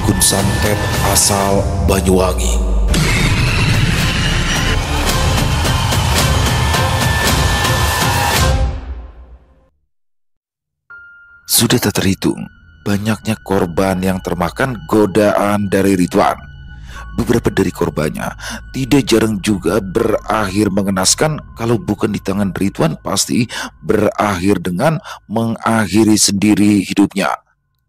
dukun santet asal Banyuwangi. Sudah tak terhitung banyaknya korban yang termakan godaan dari Ridwan. Beberapa dari korbannya tidak jarang juga berakhir mengenaskan. Kalau bukan di tangan Ridwan, pasti berakhir dengan mengakhiri sendiri hidupnya.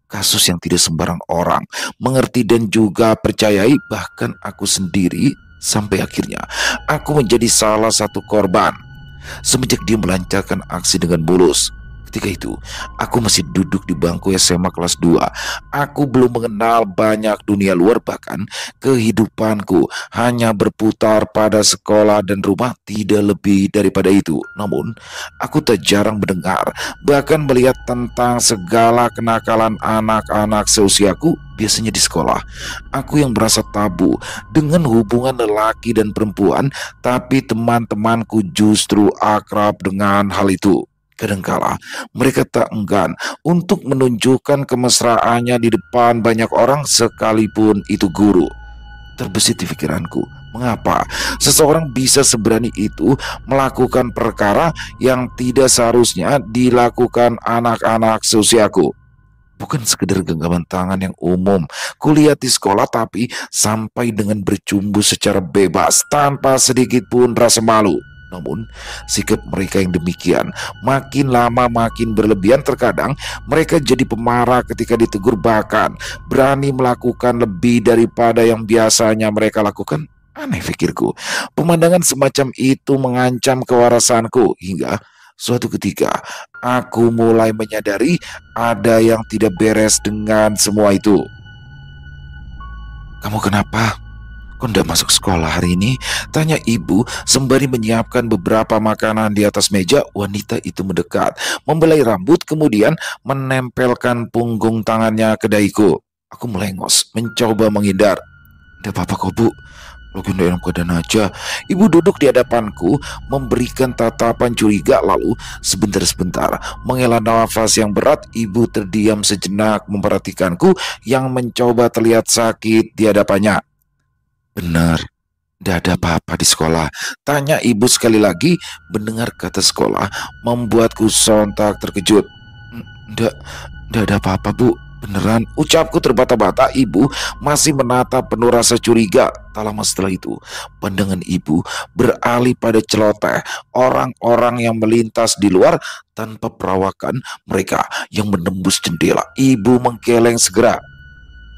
Kasus yang tidak sembarang orang mengerti dan juga percayai, bahkan aku sendiri. Sampai akhirnya aku menjadi salah satu korban. Semenjak dia melancarkan aksi dengan mulus. Ketika itu, aku masih duduk di bangku SMA kelas 2. Aku belum mengenal banyak dunia luar, bahkan kehidupanku hanya berputar pada sekolah dan rumah, tidak lebih daripada itu. Namun, aku tak jarang mendengar, bahkan melihat tentang segala kenakalan anak-anak seusiaku. Biasanya di sekolah, aku yang merasa tabu dengan hubungan lelaki dan perempuan, tapi teman-temanku justru akrab dengan hal itu. Kadangkala mereka tak enggan untuk menunjukkan kemesraannya di depan banyak orang, sekalipun itu guru. Terbesit di pikiranku, mengapa seseorang bisa seberani itu melakukan perkara yang tidak seharusnya dilakukan anak-anak seusiaku. Bukan sekedar genggaman tangan yang umum kulihat di sekolah, tapi sampai dengan bercumbu secara bebas tanpa sedikit pun rasa malu. Namun, sikap mereka yang demikian makin lama makin berlebihan. Terkadang mereka jadi pemarah ketika ditegur, bahkan berani melakukan lebih daripada yang biasanya mereka lakukan. Aneh, pikirku. Pemandangan semacam itu mengancam kewarasanku, hingga suatu ketika aku mulai menyadari ada yang tidak beres dengan semua itu. "Kamu kenapa? Kok tidak masuk sekolah hari ini?" tanya ibu sembari menyiapkan beberapa makanan di atas meja. Wanita itu mendekat, membelai rambut, kemudian menempelkan punggung tangannya ke dahiku. Aku melengos, mencoba menghindar. "Tidak apa-apa kok, Bu. Lagi dalam keadaan aja." Ibu duduk di hadapanku, memberikan tatapan curiga, lalu sebentar-sebentar menghela nafas yang berat. Ibu terdiam sejenak memperhatikanku yang mencoba terlihat sakit di hadapannya. "Benar, tidak ada apa-apa di sekolah?" tanya ibu sekali lagi. Mendengar kata sekolah membuatku sontak terkejut. Tidak ada apa-apa, Bu. Beneran," ucapku terbata-bata. Ibu masih menatap penuh rasa curiga. Tak lama setelah itu, pandangan ibu beralih pada celoteh orang-orang yang melintas di luar tanpa perawakan, mereka yang menembus jendela. Ibu menggeleng segera.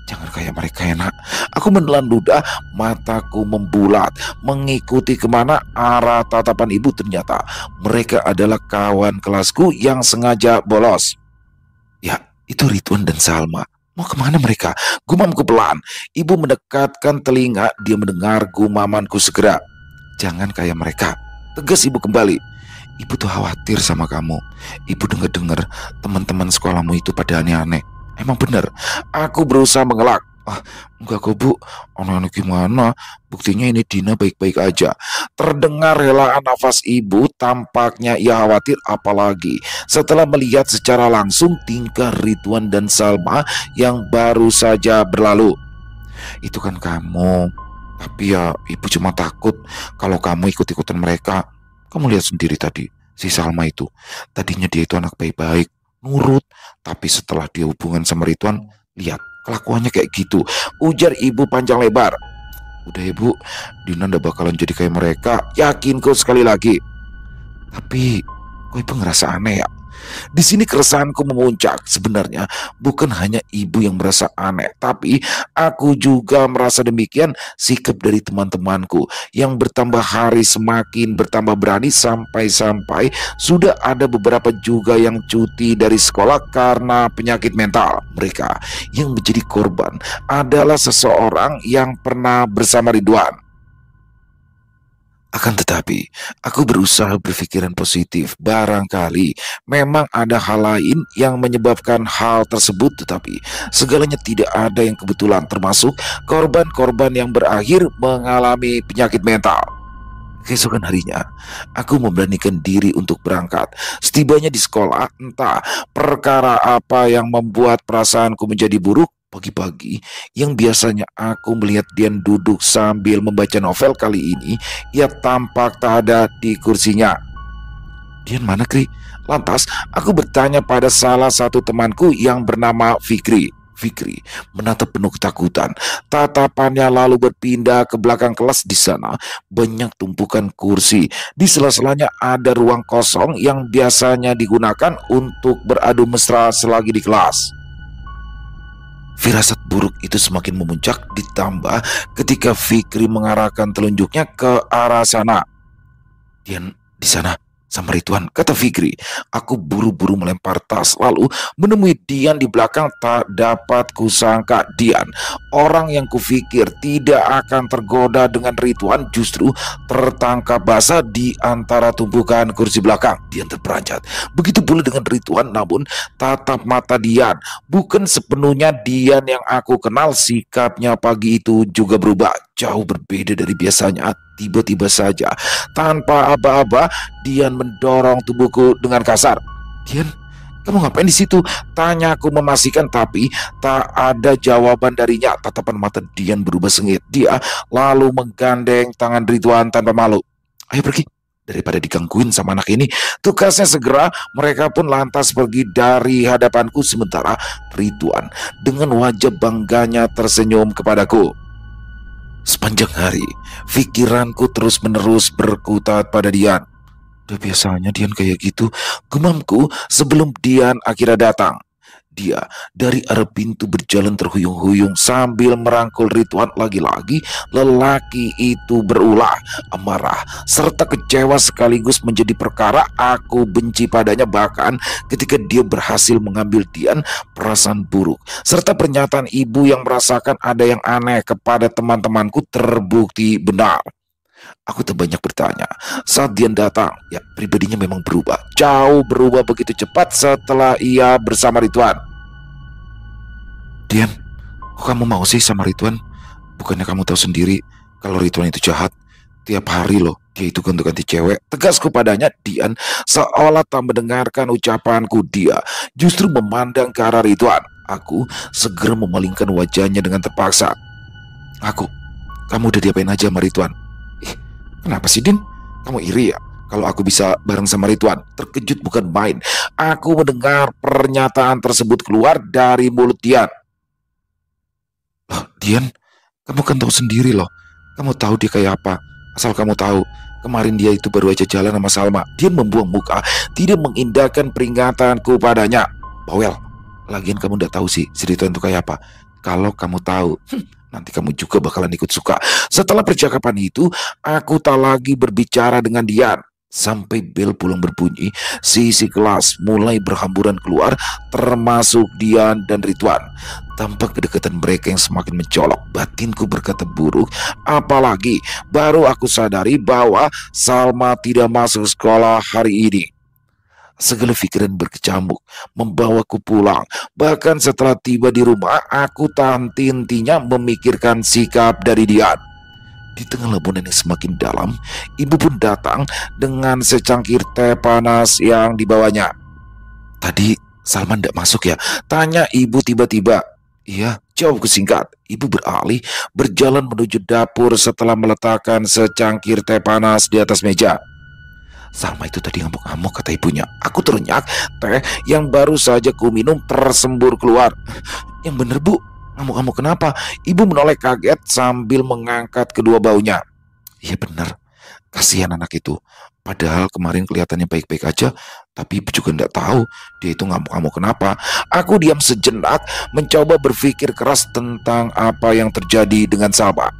"Jangan kayak mereka ya, Nak." Aku menelan ludah, mataku membulat, mengikuti kemana arah tatapan ibu. Ternyata mereka adalah kawan kelasku yang sengaja bolos. "Ya, itu Ridwan dan Salma. Mau kemana mereka?" gumamku pelan. Ibu mendekatkan telinga, dia mendengar gumamanku segera. "Jangan kayak mereka," tegas ibu kembali. "Ibu tuh khawatir sama kamu. Ibu dengar-dengar teman-teman sekolahmu itu pada aneh-aneh." "Emang benar?" Aku berusaha mengelak. "Ah, enggak kok, Bu. Aneh-aneh gimana? Buktinya ini Dina baik-baik aja." Terdengar helaan nafas ibu, tampaknya ia khawatir, apalagi setelah melihat secara langsung tingkah Ridwan dan Salma yang baru saja berlalu. "Itu kan kamu. Tapi ya, ibu cuma takut kalau kamu ikut-ikutan mereka. Kamu lihat sendiri tadi, si Salma itu. Tadinya dia itu anak baik-baik, nurut, tapi setelah dia hubungan sama Ridwan, lihat kelakuannya kayak gitu," ujar ibu panjang lebar. "Udah ya, Bu, Dina ndak bakalan jadi kayak mereka, yakinku sekali lagi." "Tapi kok ibu ngerasa aneh ya?" Di sini keresahanku memuncak. Sebenarnya bukan hanya ibu yang merasa aneh, tapi aku juga merasa demikian. Sikap dari teman-temanku yang bertambah hari semakin bertambah berani, sampai-sampai sudah ada beberapa juga yang cuti dari sekolah karena penyakit mental. Mereka yang menjadi korban adalah seseorang yang pernah bersama Ridwan. Akan tetapi, aku berusaha berpikiran positif. Barangkali memang ada hal lain yang menyebabkan hal tersebut, tetapi segalanya tidak ada yang kebetulan, termasuk korban-korban yang berakhir mengalami penyakit mental. Keesokan harinya, aku memberanikan diri untuk berangkat. Setibanya di sekolah, entah perkara apa yang membuat perasaanku menjadi buruk, Pagi-pagi, yang biasanya aku melihat Dian duduk sambil membaca novel, kali ini ia tampak tak ada di kursinya. Dian mana, Kri? Lantas aku bertanya pada salah satu temanku yang bernama Fikri. Fikri menatap penuh ketakutan. Tatapannya lalu berpindah ke belakang kelas. Di sana banyak tumpukan kursi. Di sela-selanya ada ruang kosong yang biasanya digunakan untuk beradu mesra selagi di kelas. Firasat buruk itu semakin memuncak, ditambah ketika Fikri mengarahkan telunjuknya ke arah sana. Dian di sana sama Ridwan, kata Fikri. Aku buru-buru melempar tas lalu menemui Dian di belakang. Tak dapat kusangka Dian, orang yang kupikir tidak akan tergoda dengan Ridwan, justru tertangkap basah di antara tumpukan kursi belakang. Dian terperanjat. Begitu pula dengan Ridwan, namun tatap mata Dian bukan sepenuhnya Dian yang aku kenal. Sikapnya pagi itu juga berubah, jauh berbeda dari biasanya. Tiba-tiba saja, tanpa aba-aba, Dian mendorong tubuhku dengan kasar. Dian, kamu ngapain di situ? Tanyaku memastikan, tapi tak ada jawaban darinya. Tatapan mata Dian berubah sengit. Dia lalu menggandeng tangan Ridwan tanpa malu. Ayo pergi, daripada digangguin sama anak ini. Tugasnya segera. Mereka pun lantas pergi dari hadapanku, sementara Ridwan dengan wajah bangganya tersenyum kepadaku. Sepanjang hari, pikiranku terus-menerus berkutat pada Dian. Udah biasanya Dian kayak gitu, gumamku sebelum Dian akhirnya datang. Dia dari arah pintu berjalan terhuyung-huyung sambil merangkul Ridwan. Lagi-lagi lelaki itu berulah, amarah serta kecewa sekaligus menjadi perkara aku benci padanya. Bahkan ketika dia berhasil mengambil Dian, perasaan buruk serta pernyataan ibu yang merasakan ada yang aneh kepada teman-temanku terbukti benar. Aku tak banyak bertanya. Saat Dian datang, ya pribadinya memang berubah. Jauh berubah begitu cepat setelah ia bersama Ridwan. Dian, kok kamu mau sih sama Ridwan? Bukannya kamu tahu sendiri kalau Ridwan itu jahat? Tiap hari loh, dia itu ganti-ganti cewek. Tegasku padanya. Dian seolah tak mendengarkan ucapanku. Dia justru memandang ke arah Ridwan. Aku segera memalingkan wajahnya dengan terpaksa. Kamu udah diapain aja sama Ridwan? Kenapa sih, Din? Kamu iri ya kalau aku bisa bareng sama Ridwan? Terkejut bukan main aku mendengar pernyataan tersebut keluar dari mulut Dian. Loh, Dian, kamu kan tahu sendiri loh. Kamu tahu dia kayak apa. Asal kamu tahu, kemarin dia itu baru aja jalan sama Salma. Dia membuang muka, tidak mengindahkan peringatanku padanya. Bawel, lagian kamu udah tahu sih si Ridwan itu kayak apa. Kalau kamu tahu, nanti kamu juga bakalan ikut suka. Setelah percakapan itu, aku tak lagi berbicara dengan Dian. Sampai bel pulang berbunyi, sisi kelas mulai berhamburan keluar, termasuk Dian dan Ridwan. Tampak kedekatan mereka yang semakin mencolok. Batinku berkata buruk, apalagi baru aku sadari bahwa Salma tidak masuk sekolah hari ini. Segala pikiran berkecamuk membawaku pulang. Bahkan setelah tiba di rumah, aku tak henti-hentinya memikirkan sikap dari Dian. Di tengah lamunan yang semakin dalam, ibu pun datang dengan secangkir teh panas yang dibawanya. Tadi Salman tidak masuk ya? Tanya ibu tiba-tiba. Iya, jawabku singkat. Ibu beralih berjalan menuju dapur setelah meletakkan secangkir teh panas di atas meja. Salma itu tadi ngamuk-ngamuk, kata ibunya. Aku terenyak, teh yang baru saja ku minum tersembur keluar. Yang bener, Bu, ngamuk-ngamuk kenapa? Ibu menoleh kaget sambil mengangkat kedua baunya. Iya bener, kasihan anak itu. Padahal kemarin kelihatannya baik-baik aja, tapi ibu juga tidak tahu dia itu ngamuk-ngamuk kenapa. Aku diam sejenak, mencoba berpikir keras tentang apa yang terjadi dengan Salma.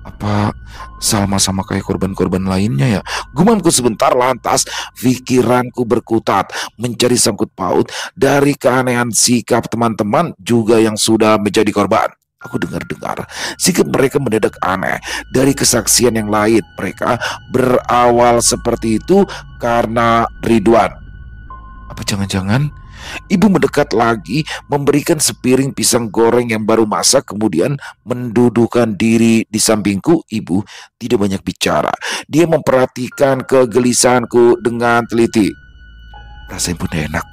Apa Salma sama kayak korban-korban lainnya ya? Gumamku sebentar, lantas pikiranku berkutat mencari sangkut paut dari keanehan sikap teman-teman juga yang sudah menjadi korban. Aku dengar-dengar sikap mereka mendadak aneh dari kesaksian yang lain. Mereka berawal seperti itu karena Ridwan. Apa jangan-jangan ibu mendekat lagi, memberikan sepiring pisang goreng yang baru masak, kemudian mendudukkan diri di sampingku. Ibu tidak banyak bicara. Dia memperhatikan kegelisahanku dengan teliti. Rasanya pun enak.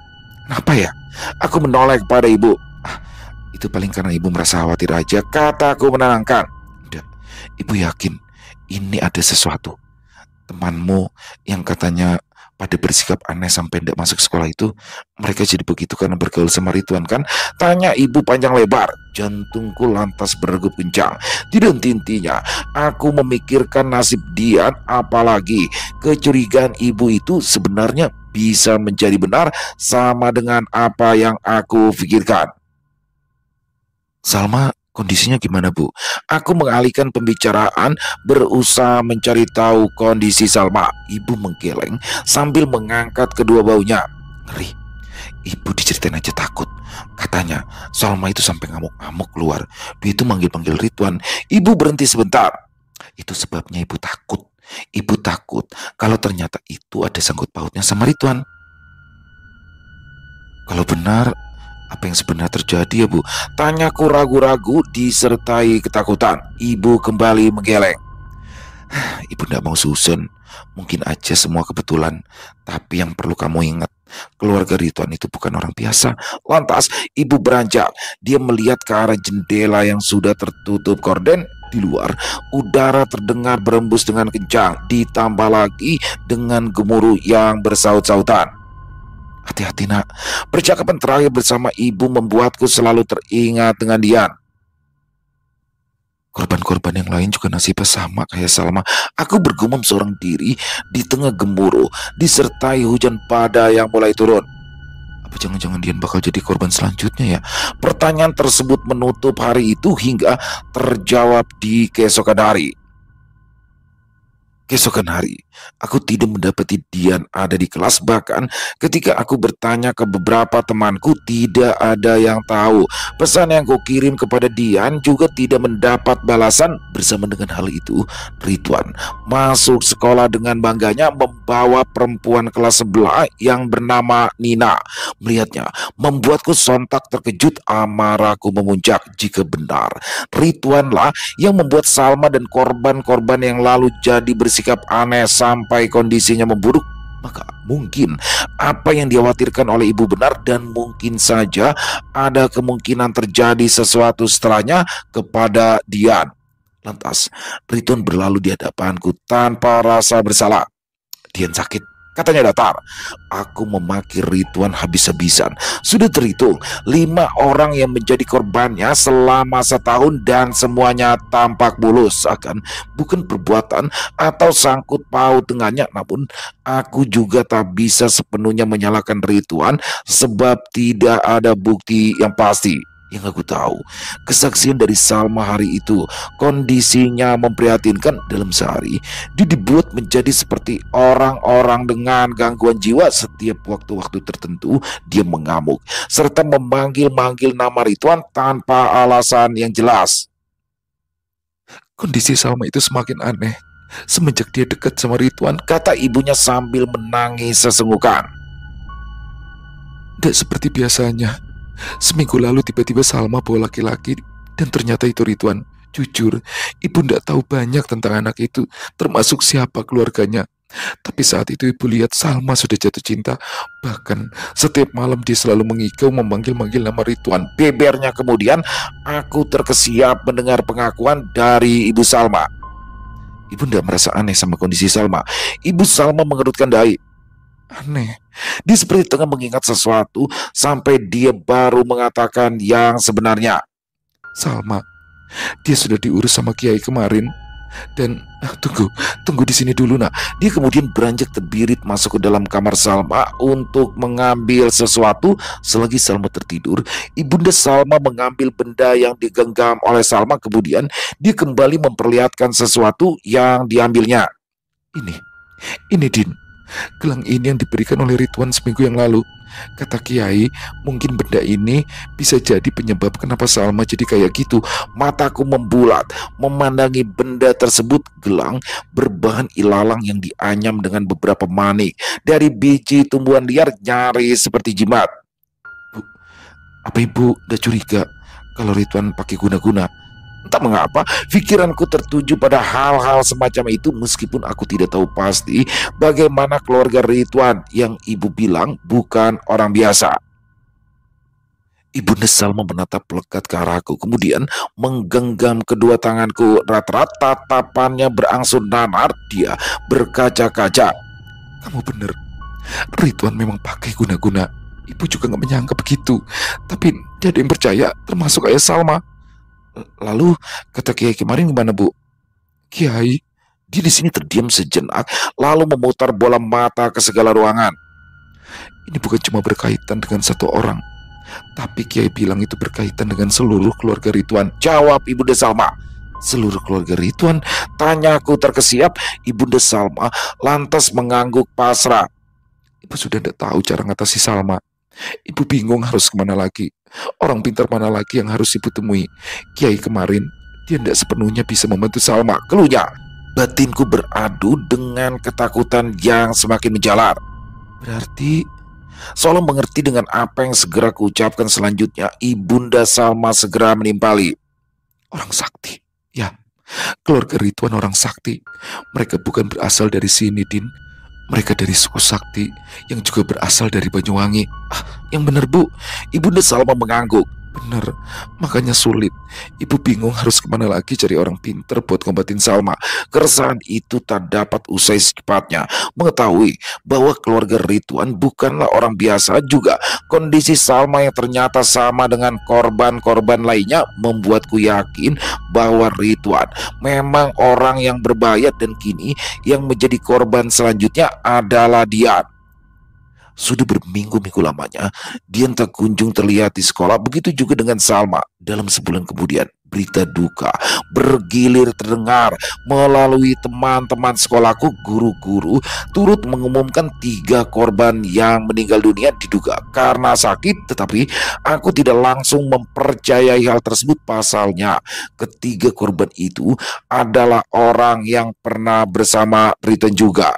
Kenapa ya? Aku menoleh kepada ibu. Itu paling karena ibu merasa khawatir aja, kataku menenangkan. Enggak, ibu yakin ini ada sesuatu. Temanmu yang katanya pada bersikap aneh sampai tidak masuk sekolah itu, mereka jadi begitu karena bergaul sama Ridwan kan? Tanya ibu panjang lebar. Jantungku lantas berdegup kencang. Tidak henti-hentinya aku memikirkan nasib Dian, apalagi kecurigaan ibu itu sebenarnya bisa menjadi benar sama dengan apa yang aku pikirkan. Salma, kondisinya gimana, Bu? Aku mengalihkan pembicaraan, berusaha mencari tahu kondisi Salma. Ibu menggeleng sambil mengangkat kedua baunya. Ngeri, ibu diceritain aja takut. Katanya Salma itu sampai ngamuk-ngamuk keluar. Dia itu manggil-manggil Ridwan. Ibu berhenti sebentar. Itu sebabnya ibu takut. Ibu takut kalau ternyata itu ada sangkut pautnya sama Ridwan. Kalau benar, apa yang sebenarnya terjadi ya, Bu? Tanyaku ragu-ragu disertai ketakutan. Ibu kembali menggeleng. Ibu tidak mau susun. Mungkin aja semua kebetulan. Tapi yang perlu kamu ingat, keluarga Ridwan itu bukan orang biasa. Lantas ibu beranjak. Dia melihat ke arah jendela yang sudah tertutup gorden. Di luar, udara terdengar berembus dengan kencang. Ditambah lagi dengan gemuruh yang bersaut-sautan. Hati-hati nak, percakapan terakhir bersama ibu membuatku selalu teringat dengan Dian. Korban-korban yang lain juga nasibnya sama kayak Salma. Aku bergumam seorang diri di tengah gemuruh, disertai hujan badai yang mulai turun. Apa jangan-jangan Dian bakal jadi korban selanjutnya ya? Pertanyaan tersebut menutup hari itu hingga terjawab di keesokan hari. Keesokan hari, aku tidak mendapati Dian ada di kelas. Bahkan ketika aku bertanya ke beberapa temanku, tidak ada yang tahu. Pesan yang kukirim kepada Dian juga tidak mendapat balasan. Bersama dengan hal itu, Ridwan masuk sekolah dengan bangganya membawa perempuan kelas sebelah yang bernama Nina. Melihatnya membuatku sontak terkejut, amarahku memuncak. Jika benar Ridwanlah yang membuat Salma dan korban-korban yang lalu jadi bersikap aneh sampai kondisinya memburuk, maka mungkin apa yang dikhawatirkan oleh ibu benar, dan mungkin saja ada kemungkinan terjadi sesuatu setelahnya kepada Dian. Lantas Ridwan berlalu di hadapanku tanpa rasa bersalah. Dian sakit, katanya datar. Aku memaki Ridwan habis-habisan. Sudah terhitung 5 orang yang menjadi korbannya selama setahun dan semuanya tampak mulus. Akan bukan perbuatan atau sangkut paut dengannya. Namun aku juga tak bisa sepenuhnya menyalahkan Ridwan sebab tidak ada bukti yang pasti. Yang aku tahu, kesaksian dari Salma hari itu kondisinya memprihatinkan. Dalam sehari dia dibuat menjadi seperti orang-orang dengan gangguan jiwa. Setiap waktu-waktu tertentu dia mengamuk serta memanggil-manggil nama Ridwan tanpa alasan yang jelas. Kondisi Salma itu semakin aneh semenjak dia dekat sama Ridwan, kata ibunya sambil menangis sesenggukan. Tidak seperti biasanya. Seminggu lalu tiba-tiba Salma bawa laki-laki dan ternyata itu Ridwan. Jujur, ibu tidak tahu banyak tentang anak itu, termasuk siapa keluarganya. Tapi saat itu ibu lihat Salma sudah jatuh cinta. Bahkan setiap malam dia selalu mengigau memanggil-manggil nama Ridwan. Bebernya kemudian aku terkesiap mendengar pengakuan dari ibu Salma. Ibu tidak merasa aneh sama kondisi Salma. Ibu Salma mengerutkan dahi. Aneh, dia seperti tengah mengingat sesuatu sampai dia baru mengatakan yang sebenarnya. Salma, dia sudah diurus sama Kiai kemarin. Dan tunggu di sini dulu nak. Dia kemudian beranjak terbirit masuk ke dalam kamar Salma untuk mengambil sesuatu. Selagi Salma tertidur, ibunda Salma mengambil benda yang digenggam oleh Salma. Kemudian dia kembali memperlihatkan sesuatu yang diambilnya. Ini Din, gelang ini yang diberikan oleh Ridwan seminggu yang lalu. Kata Kiai, mungkin benda ini bisa jadi penyebab kenapa Salma jadi kayak gitu. Mataku membulat memandangi benda tersebut. Gelang berbahan ilalang yang dianyam dengan beberapa manik dari biji tumbuhan liar nyaris seperti jimat. Bu, apa ibu udah curiga kalau Ridwan pakai guna-guna? Entah mengapa pikiranku tertuju pada hal-hal semacam itu, meskipun aku tidak tahu pasti bagaimana keluarga Ridwan yang ibu bilang bukan orang biasa. Ibunda Salma menatap lekat ke arahku, kemudian menggenggam kedua tanganku erat-erat. Tatapannya berangsur nanar, dia berkaca-kaca. Kamu benar, Ridwan memang pakai guna-guna. Ibu juga nggak menyangka begitu. Tapi dia ada yang percaya, termasuk ayah Salma. Lalu kata Kiai kemarin gimana, Bu? Kiai, dia di sini terdiam sejenak, lalu memutar bola mata ke segala ruangan. Ini bukan cuma berkaitan dengan satu orang, tapi Kiai bilang itu berkaitan dengan seluruh keluarga Ridwan. Jawab Ibunda Salma. Seluruh keluarga Ridwan? Tanyaku terkesiap. Ibunda Salma lantas mengangguk pasrah. Ibu sudah tidak tahu cara ngatasi Salma. Ibu bingung harus kemana lagi. Orang pintar mana lagi yang harus ibu temui? Kiai kemarin, dia tidak sepenuhnya bisa membantu Salma. Keluhnya. Batinku beradu dengan ketakutan yang semakin menjalar. Berarti seolah mengerti dengan apa yang segera kuucapkan selanjutnya, Ibunda Salma segera menimpali. Orang sakti. Ya, keluarga Ridwan orang sakti. Mereka bukan berasal dari sini, Din. Mereka dari suku sakti yang juga berasal dari Banyuwangi. Ah, yang benar, Bu. Ibunda Salma mengangguk. Benar, makanya sulit. Ibu bingung harus kemana lagi cari orang pinter buat kombatin Salma. Keresahan itu tak dapat usai secepatnya. Mengetahui bahwa keluarga Ridwan bukanlah orang biasa juga. Kondisi Salma yang ternyata sama dengan korban-korban lainnya membuatku yakin bahwa Ridwan memang orang yang berbahaya, dan kini yang menjadi korban selanjutnya adalah Dian. Sudah berminggu-minggu lamanya Dian tak kunjung terlihat di sekolah. Begitu juga dengan Salma. Dalam sebulan kemudian, berita duka bergilir terdengar melalui teman-teman sekolahku. Guru-guru turut mengumumkan 3 korban yang meninggal dunia diduga karena sakit. Tetapi aku tidak langsung mempercayai hal tersebut. Pasalnya, ketiga korban itu adalah orang yang pernah bersama Riten juga.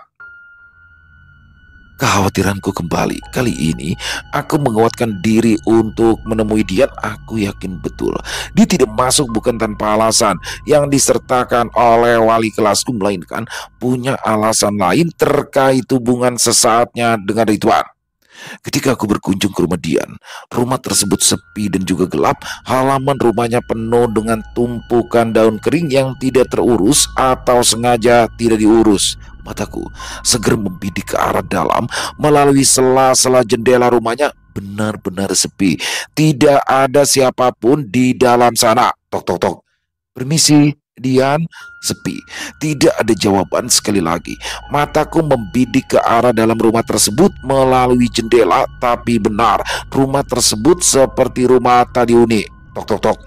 Kekhawatiranku kembali. Kali ini aku menguatkan diri untuk menemui Dian. Aku yakin betul dia tidak masuk bukan tanpa alasan yang disertakan oleh wali kelasku, melainkan punya alasan lain terkait hubungan sesaatnya dengan Ridwan. Ketika aku berkunjung ke rumah Dian, rumah tersebut sepi dan juga gelap. Halaman rumahnya penuh dengan tumpukan daun kering yang tidak terurus atau sengaja tidak diurus. Mataku segera membidik ke arah dalam melalui sela-sela jendela. Rumahnya benar-benar sepi. Tidak ada siapapun di dalam sana. Tok tok tok. Permisi, Dian. Sepi. Tidak ada jawaban. Sekali lagi mataku membidik ke arah dalam rumah tersebut melalui jendela. Tapi benar, rumah tersebut seperti rumah tadi Uni. Tok tok tok.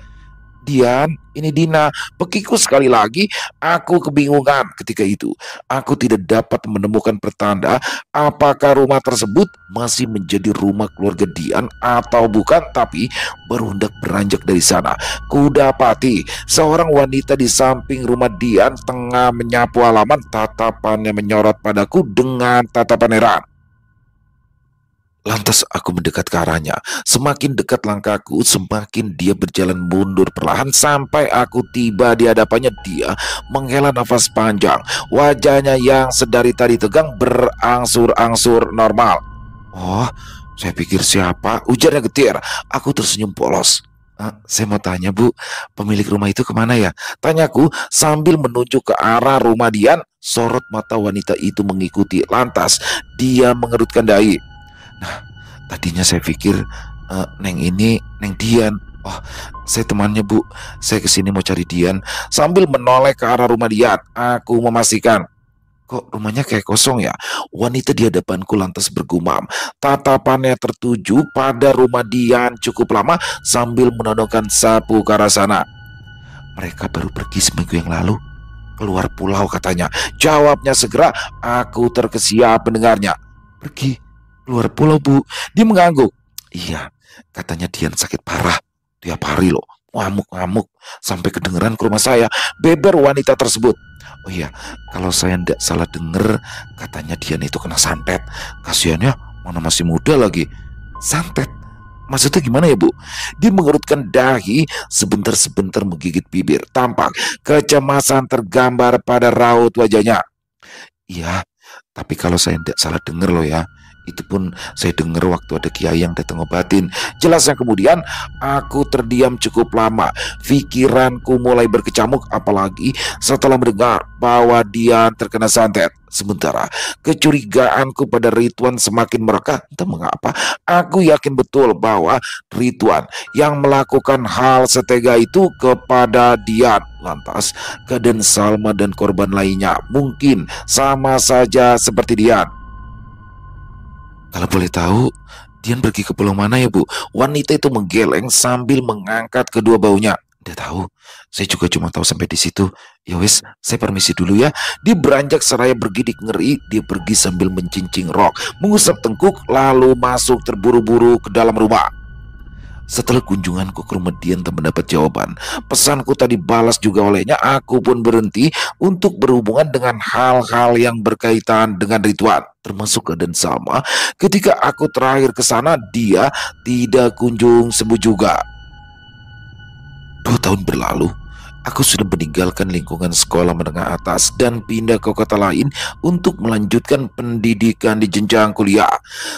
Dian, ini Dina. Begitu sekali lagi. Aku kebingungan ketika itu. Aku tidak dapat menemukan pertanda apakah rumah tersebut masih menjadi rumah keluarga Dian atau bukan. Tapi baru hendak beranjak dari sana, kudapati seorang wanita di samping rumah Dian tengah menyapu halaman. Tatapannya menyorot padaku dengan tatapan heran. Lantas aku mendekat ke arahnya. Semakin dekat langkahku, semakin dia berjalan mundur perlahan sampai aku tiba di hadapannya. Dia menghela nafas panjang. Wajahnya yang sedari tadi tegang berangsur-angsur normal. Oh, saya pikir siapa? Ujarnya getir. Aku tersenyum polos. Saya mau tanya, Bu, pemilik rumah itu kemana ya? Tanyaku sambil menunjuk ke arah rumah Dian. Sorot mata wanita itu mengikuti. Lantas dia mengerutkan dahi. Nah, tadinya saya pikir Neng ini Neng Dian. Oh, saya temannya, Bu. Saya kesini mau cari Dian. Sambil menoleh ke arah rumah Dian, aku memastikan. Kok rumahnya kayak kosong ya? Wanita di hadapanku lantas bergumam. Tatapannya tertuju pada rumah Dian cukup lama sambil menodongkan sapu ke arah sana. Mereka baru pergi seminggu yang lalu. Keluar pulau katanya. Jawabnya segera. Aku terkesiap mendengarnya. Pergi keluar pulau, Bu. Dia mengangguk. Iya, katanya Dian sakit parah. Tiap hari loh, ngamuk-ngamuk sampai kedengeran ke rumah saya. Beber wanita tersebut. Oh iya, kalau saya tidak salah denger, katanya Dian itu kena santet. Kasiannya, mana masih muda lagi. Santet? Maksudnya gimana ya, Bu? Dia mengerutkan dahi, sebentar-sebentar menggigit bibir. Tampak kecemasan tergambar pada raut wajahnya. Iya, tapi kalau saya tidak salah denger loh ya, Itu pun saya dengar waktu ada kiai yang datang obatin. Jelasnya kemudian aku terdiam cukup lama. Pikiranku mulai berkecamuk apalagi setelah mendengar bahwa dia terkena santet. Sementara kecurigaanku pada Ridwan semakin merekah. Entah mengapa aku yakin betul bahwa Ridwan yang melakukan hal setega itu kepada Dian. Lantas keadaan Salma dan korban lainnya mungkin sama saja seperti Dian. Kalau boleh tahu, Dian pergi ke pulau mana ya, Bu? Wanita itu menggeleng sambil mengangkat kedua baunya. Dia tahu, saya juga cuma tahu sampai di situ. Ya wis, saya permisi dulu ya. Dia beranjak seraya bergidik ngeri. Dia pergi sambil mencincing rok, mengusap tengkuk, lalu masuk terburu-buru ke dalam rumah. Setelah kunjunganku ke rumah Dian tak mendapat jawaban. Pesanku tadi balas juga olehnya. Aku pun berhenti untuk berhubungan dengan hal-hal yang berkaitan dengan Ridwan, termasuk keadaan Salma. Ketika aku terakhir ke sana, dia tidak kunjung sembuh juga. 2 tahun berlalu. Aku sudah meninggalkan lingkungan sekolah menengah atas dan pindah ke kota lain untuk melanjutkan pendidikan di jenjang kuliah.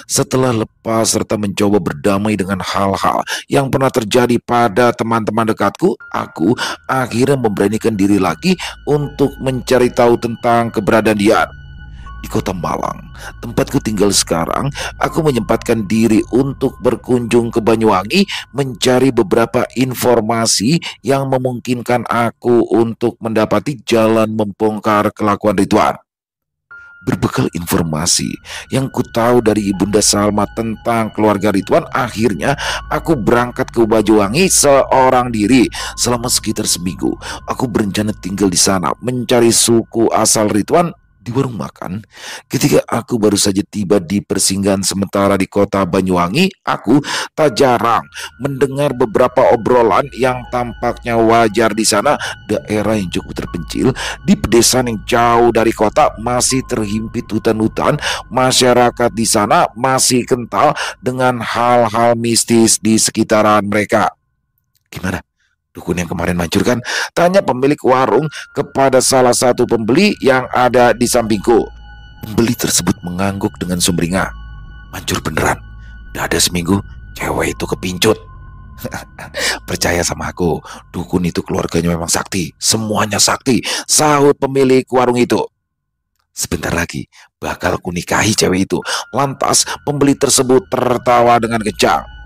Setelah lepas serta mencoba berdamai dengan hal-hal yang pernah terjadi pada teman-teman dekatku, aku akhirnya memberanikan diri lagi untuk mencari tahu tentang keberadaan dia. Di kota Malang, tempatku tinggal sekarang, aku menyempatkan diri untuk berkunjung ke Banyuwangi mencari beberapa informasi yang memungkinkan aku untuk mendapati jalan membongkar kelakuan Ridwan. Berbekal informasi yang ku tahu dari Ibunda Salma tentang keluarga Ridwan, akhirnya aku berangkat ke Banyuwangi seorang diri. Selama sekitar seminggu, aku berencana tinggal di sana mencari suku asal Ridwan. Di warung makan, ketika aku baru saja tiba di persinggahan sementara di kota Banyuwangi, aku tak jarang mendengar beberapa obrolan yang tampaknya wajar di sana. Daerah yang cukup terpencil di pedesaan yang jauh dari kota, masih terhimpit hutan-hutan. Masyarakat di sana masih kental dengan hal-hal mistis di sekitaran mereka. Gimana? Dukun yang kemarin mancur kan? Tanya pemilik warung kepada salah satu pembeli yang ada di sampingku. Pembeli tersebut mengangguk dengan sumringah. Mancur beneran. Udah ada seminggu, cewek itu kepincut. Percaya sama aku, dukun itu keluarganya memang sakti. Semuanya sakti, sahut pemilik warung itu. Sebentar lagi bakal kunikahi cewek itu. Lantas pembeli tersebut tertawa dengan kencang.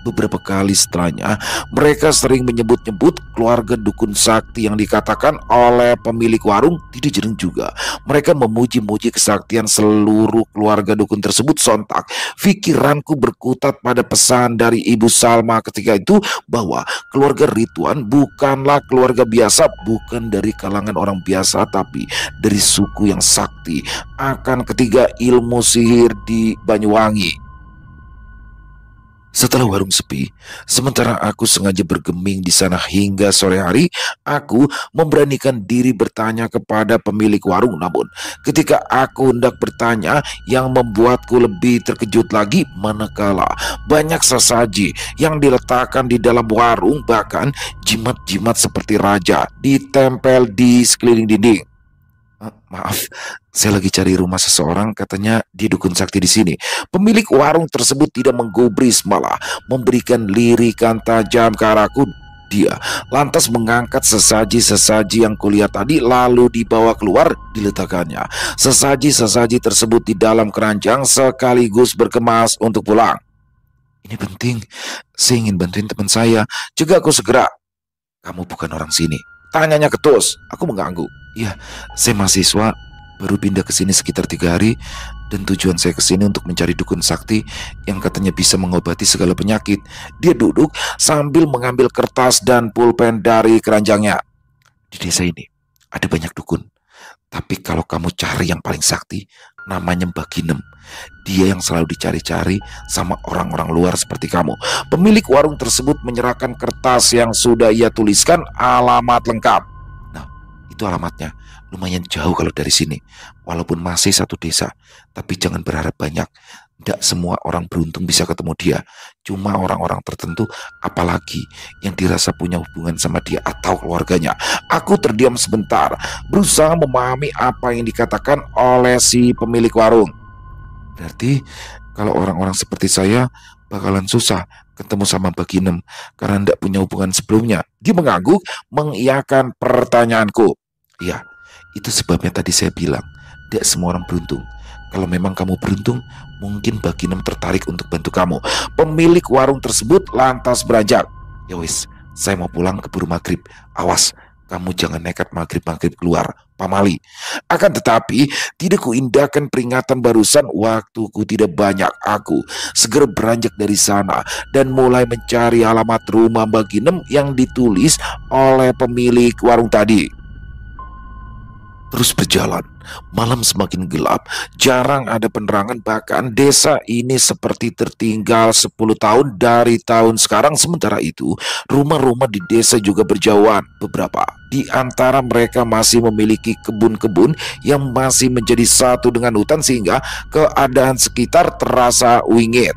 Beberapa kali setelahnya, mereka sering menyebut-nyebut keluarga dukun sakti yang dikatakan oleh pemilik warung. Tidak jarang juga mereka memuji-muji kesaktian seluruh keluarga dukun tersebut. Sontak pikiranku berkutat pada pesan dari Ibu Salma ketika itu bahwa keluarga Ridwan bukanlah keluarga biasa, bukan dari kalangan orang biasa, tapi dari suku yang sakti akan ketiga ilmu sihir di Banyuwangi. Setelah warung sepi, sementara aku sengaja bergeming di sana hingga sore hari, aku memberanikan diri bertanya kepada pemilik warung. Namun, ketika aku hendak bertanya, yang membuatku lebih terkejut lagi manakala banyak sesaji yang diletakkan di dalam warung, bahkan jimat-jimat seperti raja ditempel di sekeliling dinding. Maaf, saya lagi cari rumah seseorang, katanya dia dukun sakti di sini. Pemilik warung tersebut tidak menggubris, malah memberikan lirikan tajam ke arahku. Dia lantas mengangkat sesaji-sesaji yang kulihat tadi lalu dibawa keluar, diletakkannya sesaji-sesaji tersebut di dalam keranjang sekaligus berkemas untuk pulang. Ini penting, saya ingin bantuin teman saya. Cegah aku segera. Kamu bukan orang sini, tanyanya ketus. Aku mengangguk. Ya, saya mahasiswa, baru pindah ke sini sekitar 3 hari, dan tujuan saya ke sini untuk mencari dukun sakti yang katanya bisa mengobati segala penyakit. Dia duduk sambil mengambil kertas dan pulpen dari keranjangnya. Di desa ini ada banyak dukun, tapi kalau kamu cari yang paling sakti, namanya Mbah Ginem. Dia yang selalu dicari-cari sama orang-orang luar seperti kamu. Pemilik warung tersebut menyerahkan kertas yang sudah ia tuliskan alamat lengkap. Nah, itu alamatnya. Lumayan jauh kalau dari sini. Walaupun masih satu desa, tapi jangan berharap banyak. Tidak semua orang beruntung bisa ketemu dia. Cuma orang-orang tertentu, apalagi yang dirasa punya hubungan sama dia atau keluarganya. Aku terdiam sebentar, berusaha memahami apa yang dikatakan oleh si pemilik warung. Berarti Kalau orang-orang seperti saya bakalan susah ketemu sama Baginem karena tidak punya hubungan sebelumnya. Dia mengangguk, mengiyakan pertanyaanku. Iya, itu sebabnya tadi saya bilang, tidak semua orang beruntung. Kalau memang kamu beruntung, mungkin Baginem tertarik untuk bantu kamu. Pemilik warung tersebut lantas beranjak. Ya wis, saya mau pulang keburu maghrib. Awas, kamu jangan nekat maghrib-maghrib keluar, pamali. Akan tetapi, tidak kuindahkan peringatan barusan, waktuku tidak banyak. Aku segera beranjak dari sana dan mulai mencari alamat rumah Baginem yang ditulis oleh pemilik warung tadi. Terus berjalan, malam semakin gelap, jarang ada penerangan, bahkan desa ini seperti tertinggal 10 tahun dari tahun sekarang. Sementara itu, rumah-rumah di desa juga berjauhan. Beberapa di antara mereka masih memiliki kebun-kebun yang masih menjadi satu dengan hutan sehingga keadaan sekitar terasa wingit.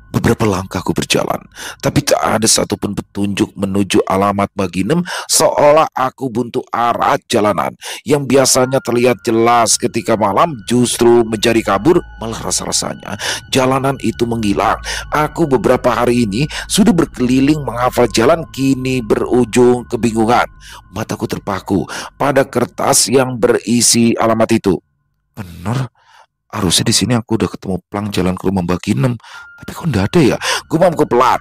Beberapa langkah ku berjalan, tapi tak ada satupun petunjuk menuju alamat Baginem, seolah aku buntu arah jalanan yang biasanya terlihat jelas ketika malam justru menjadi kabur. Malah rasa-rasanya jalanan itu menghilang. Aku beberapa hari ini sudah berkeliling menghafal jalan, kini berujung kebingungan. Mataku terpaku pada kertas yang berisi alamat itu. Benar, harusnya di sini aku udah ketemu plang jalan ke rumah Mbak Kinem, tapi kok nggak ada ya? Gumamku pelan.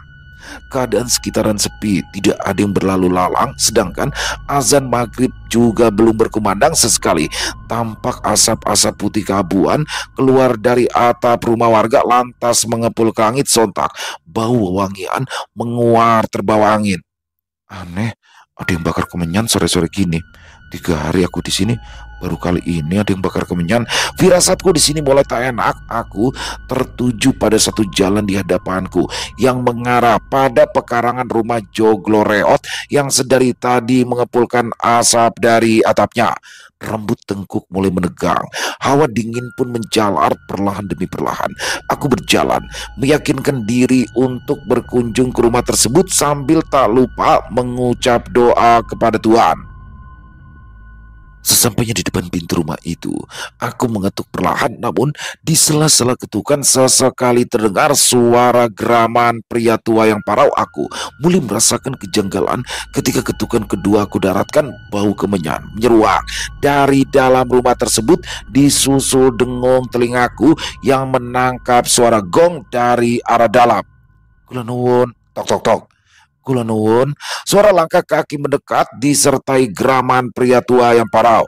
Keadaan sekitaran sepi, tidak ada yang berlalu lalang, sedangkan azan maghrib juga belum berkumandang. Sesekali tampak asap-asap putih keabuan keluar dari atap rumah warga lantas mengepul ke langit. Sontak bau wewangian menguar terbawa angin. Aneh, ada yang bakar kemenyan sore-sore gini. 3 hari aku di sini, baru kali ini ada yang bakar kemenyan. Firasatku di sini mulai tak enak. Aku tertuju pada satu jalan di hadapanku yang mengarah pada pekarangan rumah Joglo Reot yang sedari tadi mengepulkan asap dari atapnya. Rambut tengkuk mulai menegang, hawa dingin pun menjalar perlahan demi perlahan. Aku berjalan, meyakinkan diri untuk berkunjung ke rumah tersebut sambil tak lupa mengucap doa kepada Tuhan. Sesampainya di depan pintu rumah itu, aku mengetuk perlahan, namun di sela-sela ketukan sesekali terdengar suara geraman pria tua yang parau. Aku mulai merasakan kejanggalan ketika ketukan kedua aku daratkan. Bau kemenyan menyeruak dari dalam rumah tersebut, disusul dengung telingaku yang menangkap suara gong dari arah dalam. Kula nuwun, tok tok tok. Kula nuwun, suara langkah kaki mendekat disertai geraman pria tua yang parau.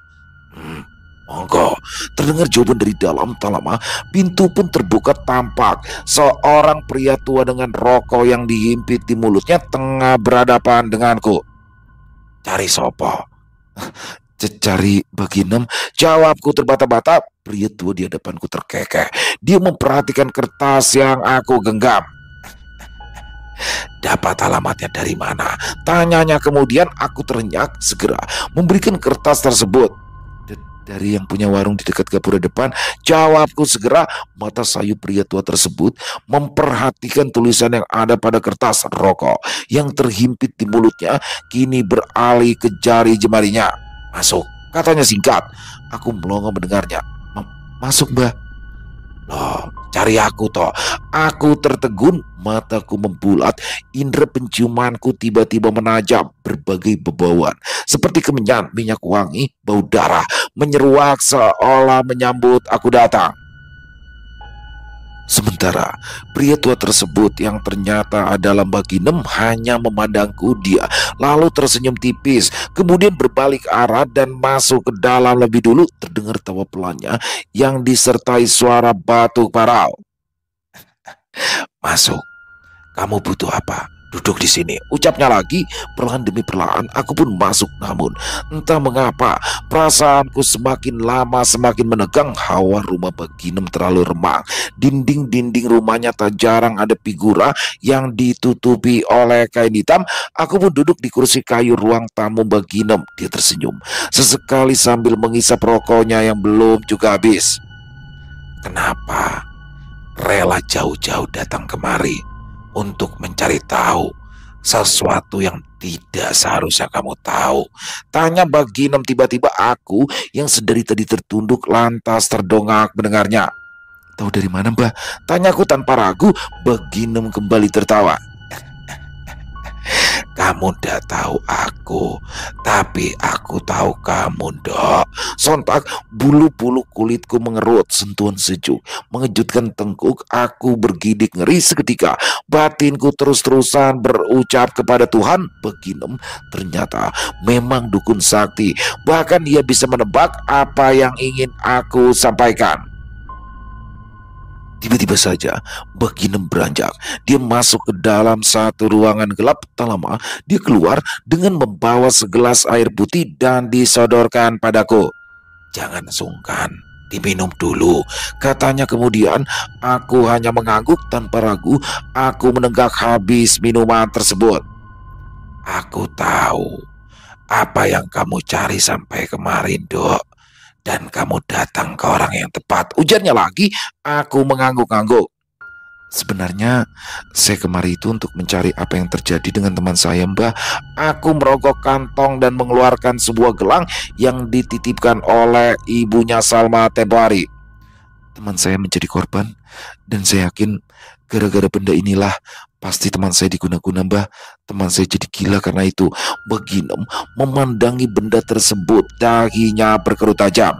Monggo, terdengar jawaban dari dalam. Tak lama, pintu pun terbuka, tampak seorang pria tua dengan rokok yang dihimpit di mulutnya tengah berhadapan denganku. Cari sopo? Cari Baginem, jawabku terbata-bata. Pria tua di hadapanku terkekeh. Dia memperhatikan kertas yang aku genggam. Dapat alamatnya dari mana? Tanyanya kemudian. Aku terenyak, segera memberikan kertas tersebut. Dari yang punya warung di dekat gapura depan, jawabku segera. Mata sayu pria tua tersebut memperhatikan tulisan yang ada pada kertas. Rokok yang terhimpit di mulutnya kini beralih ke jari jemarinya. Masuk, katanya singkat. Aku melongo mendengarnya. Masuk, Mbak. Loh, cari aku toh. Aku tertegun, mataku membulat, indera penciumanku tiba-tiba menajam. Berbagai bebauan seperti kemenyan, minyak wangi, bau darah menyeruak seolah menyambut aku datang. Sementara pria tua tersebut yang ternyata adalah Baginem hanya memandangku. Dia lalu tersenyum tipis, kemudian berbalik arah dan masuk ke dalam lebih dulu. Terdengar tawa pelannya yang disertai suara batuk parau. Masuk. Kamu butuh apa? Duduk di sini, ucapnya lagi. Perlahan demi perlahan aku pun masuk, namun entah mengapa perasaanku semakin lama semakin menegang. Hawa rumah Baginem terlalu remang. Dinding-dinding rumahnya tak jarang ada figura yang ditutupi oleh kain hitam. Aku pun duduk di kursi kayu ruang tamu Baginem. Dia tersenyum sesekali sambil menghisap rokoknya yang belum juga habis. Kenapa rela jauh-jauh datang kemari untuk mencari tahu sesuatu yang tidak seharusnya kamu tahu? Tanya Baginem tiba-tiba. Aku yang sedari tadi tertunduk lantas terdongak mendengarnya. Tahu dari mana, Mbah? Tanyaku tanpa ragu. Beginem kembali tertawa. Kamu ndak tahu aku, tapi aku tahu kamu, Dok. Sontak bulu-bulu kulitku mengerut, sentuhan sejuk mengejutkan tengkuk. Aku bergidik ngeri seketika. Batinku terus-terusan berucap kepada Tuhan, beginem ternyata memang dukun sakti. Bahkan dia bisa menebak apa yang ingin aku sampaikan. Tiba-tiba saja Baginem beranjak. Dia masuk ke dalam satu ruangan gelap. Tak lama dia keluar dengan membawa segelas air putih dan disodorkan padaku. Jangan sungkan, diminum dulu, katanya kemudian. Aku hanya mengangguk tanpa ragu. Aku menenggak habis minuman tersebut. Aku tahu apa yang kamu cari sampai kemarin, Dok. Dan kamu datang ke orang yang tepat, ujarnya lagi. Aku mengangguk-angguk. Sebenarnya saya kemari itu untuk mencari apa yang terjadi dengan teman saya, Mbah. Aku merogok kantong dan mengeluarkan sebuah gelang yang dititipkan oleh ibunya Salma tempo hari. Teman saya menjadi korban, dan saya yakin gara-gara benda inilah pasti teman saya diguna-guna, Mbah. Teman saya jadi gila karena itu. Beginem memandangi benda tersebut, dahinya berkerut tajam.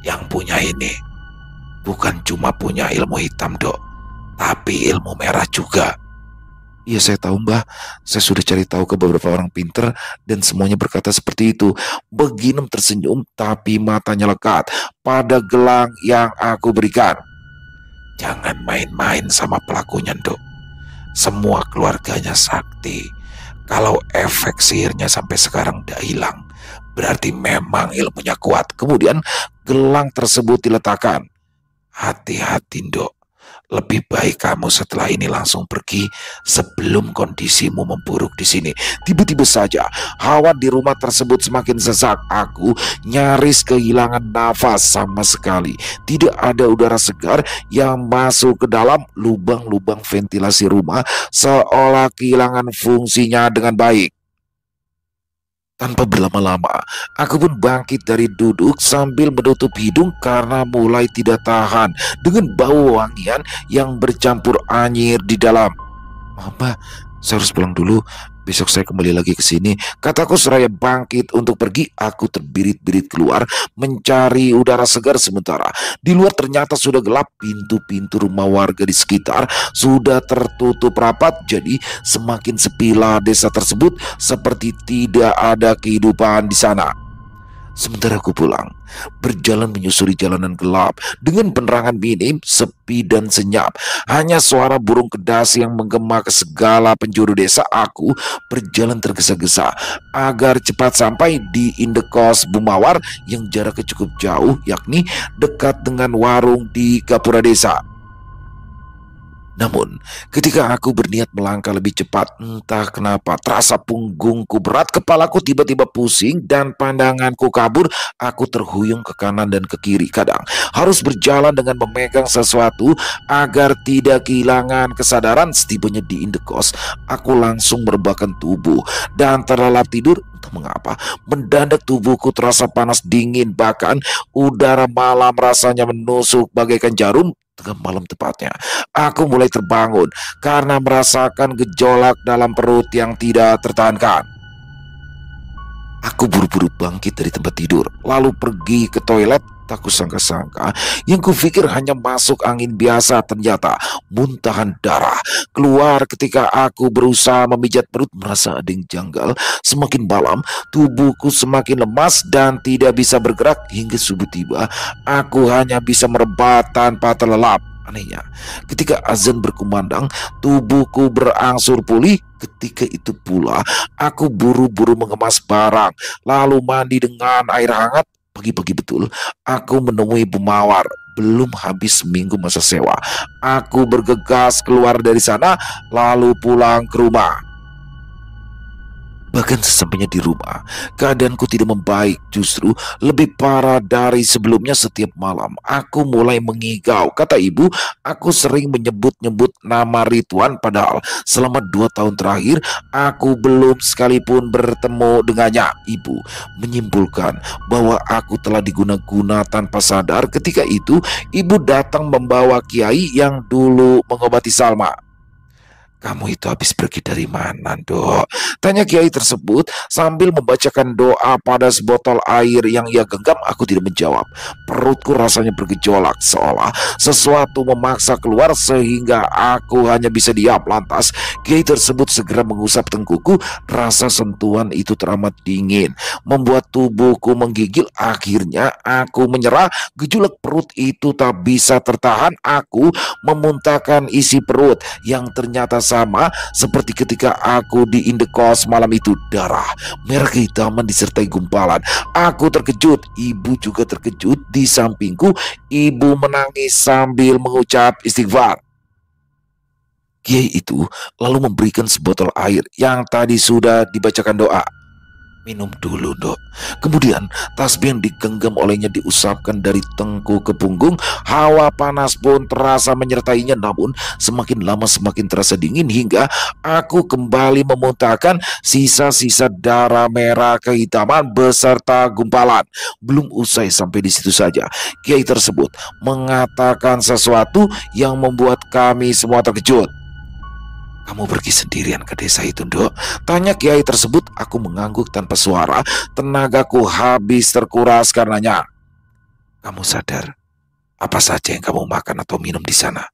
Yang punya ini bukan cuma punya ilmu hitam, Dok, tapi ilmu merah juga. Iya saya tahu, Mbah. Saya sudah cari tahu ke beberapa orang pinter dan semuanya berkata seperti itu. Beginem tersenyum tapi matanya lekat pada gelang yang aku berikan. Jangan main-main sama pelakunya, Dok. Semua keluarganya sakti. Kalau efek sihirnya sampai sekarang tidak hilang, berarti memang ilmunya kuat. Kemudian gelang tersebut diletakkan. Hati-hati, Dok. Lebih baik kamu setelah ini langsung pergi sebelum kondisimu memburuk di sini. Tiba-tiba saja hawa di rumah tersebut semakin sesak. Aku nyaris kehilangan nafas sama sekali. Tidak ada udara segar yang masuk ke dalam. Lubang-lubang ventilasi rumah seolah kehilangan fungsinya dengan baik. Tanpa berlama-lama, aku pun bangkit dari duduk sambil menutup hidung karena mulai tidak tahan dengan bau wangian yang bercampur anyir di dalam. Mbak, saya harus pulang dulu. Besok saya kembali lagi ke sini, kataku seraya bangkit untuk pergi. Aku terbirit-birit keluar mencari udara segar sementara. Di luar ternyata sudah gelap. Pintu-pintu rumah warga di sekitar sudah tertutup rapat. Jadi semakin sepilah desa tersebut, seperti tidak ada kehidupan di sana. Sementara aku pulang, berjalan menyusuri jalanan gelap dengan penerangan minim, sepi dan senyap. Hanya suara burung kedas yang menggema ke segala penjuru desa. Aku berjalan tergesa-gesa agar cepat sampai di indekos Bumawar yang jaraknya cukup jauh, yakni dekat dengan warung di gapura desa. Namun, ketika aku berniat melangkah lebih cepat, entah kenapa terasa punggungku berat, kepalaku tiba-tiba pusing, dan pandanganku kabur. Aku terhuyung ke kanan dan ke kiri. Kadang harus berjalan dengan memegang sesuatu agar tidak kehilangan kesadaran. Setibanya di indekos, aku langsung merebahkan tubuh dan terlelap tidur. Entah mengapa, mendadak tubuhku terasa panas dingin, bahkan udara malam rasanya menusuk bagaikan jarum. Tengah malam tepatnya, aku mulai terbangun karena merasakan gejolak dalam perut yang tidak tertahankan. Aku buru-buru bangkit dari tempat tidur, lalu pergi ke toilet. Tak kusangka-sangka, yang kupikir hanya masuk angin biasa ternyata muntahan darah keluar ketika aku berusaha memijat perut. Merasa ada yang janggal. Semakin malam, tubuhku semakin lemas dan tidak bisa bergerak. Hingga subuh tiba, aku hanya bisa merebat tanpa terlelap. Anehnya, ketika azan berkumandang, tubuhku berangsur pulih. Ketika itu pula, aku buru-buru mengemas barang, lalu mandi dengan air hangat. Pagi-pagi betul, aku menemui Bumawar. Belum habis seminggu masa sewa. Aku bergegas keluar dari sana, lalu pulang ke rumah. Bahkan sesampainya di rumah, keadaanku tidak membaik, justru lebih parah dari sebelumnya. Setiap malam aku mulai mengigau. Kata ibu, aku sering menyebut-nyebut nama Ridwan, padahal selama 2 tahun terakhir aku belum sekalipun bertemu dengannya. Ibu menyimpulkan bahwa aku telah diguna-guna tanpa sadar. Ketika itu, ibu datang membawa kiai yang dulu mengobati Salma. "Kamu itu habis pergi dari mana, Dok?" tanya kiai tersebut sambil membacakan doa pada sebotol air yang ia genggam. Aku tidak menjawab. Perutku rasanya bergejolak, seolah sesuatu memaksa keluar sehingga aku hanya bisa diam. Lantas kiai tersebut segera mengusap tengkuku. Rasa sentuhan itu teramat dingin, membuat tubuhku menggigil. Akhirnya aku menyerah. Gejolak perut itu tak bisa tertahan. Aku memuntahkan isi perut yang ternyata sama seperti ketika aku di indekos malam itu. Darah, merah kehitaman disertai gumpalan. Aku terkejut, ibu juga terkejut. Di sampingku, ibu menangis sambil mengucap istighfar. Kiai itu lalu memberikan sebotol air yang tadi sudah dibacakan doa. "Minum dulu, Dok." Kemudian tasbih yang digenggam olehnya diusapkan dari tengkuk ke punggung. Hawa panas pun terasa menyertainya, namun semakin lama semakin terasa dingin hingga aku kembali memuntahkan sisa-sisa darah merah kehitaman beserta gumpalan. Belum usai sampai di situ saja, kiai tersebut mengatakan sesuatu yang membuat kami semua terkejut. "Kamu pergi sendirian ke desa itu, Dok?" tanya kiai tersebut. Aku mengangguk tanpa suara. Tenagaku habis terkuras karenanya. "Kamu sadar apa saja yang kamu makan atau minum di sana?